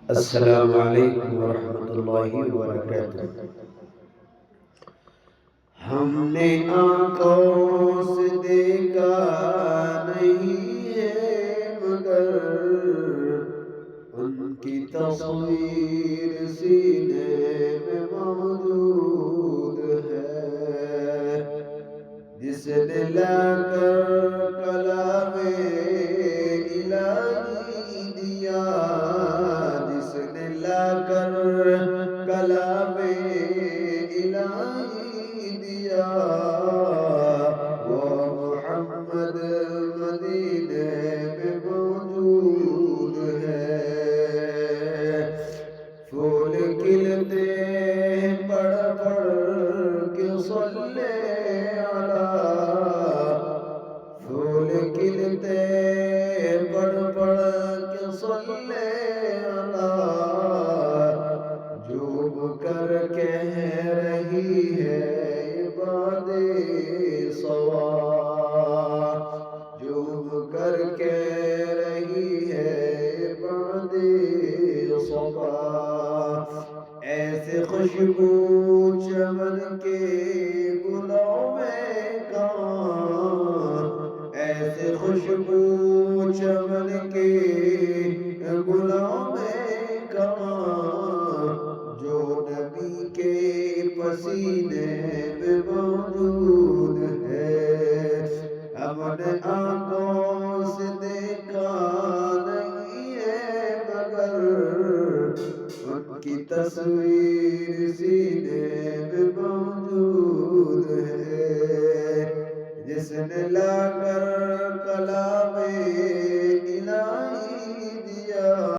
السلام علیکم ورحمۃ اللہ وبرکاتہ۔ ہم نے آنکھوں سے دیکھا نہیں ہے مگر ان کی تصویر سینے میں موجود ہے، جس نے لا کر کلام الہی دیا، جس نے لا کر کلام الہی دیا، وہ محمد مدینے میں موجود ہے۔ پھول کھلتے پڑھ پڑھ کے صلی علی، پھول کھلتے پڑھ پڑھ کے صلی علی، ڈوب کر کہہ رہی ہے باد صبا، ڈوب کر کہہ رہی ہے باد صبا۔ ایسے خوشبو چمن کے گلوں میں کہاں، ایسے خوشبو چمن کے گلوں میں کہاں، جو نبی کے پسینے میں موجود ہے۔ ہم نے آنکھوں سے دیکھا نہیں ہے مگر ان کی تصویر سینے میں موجود ہے، جس نے لا کر کلام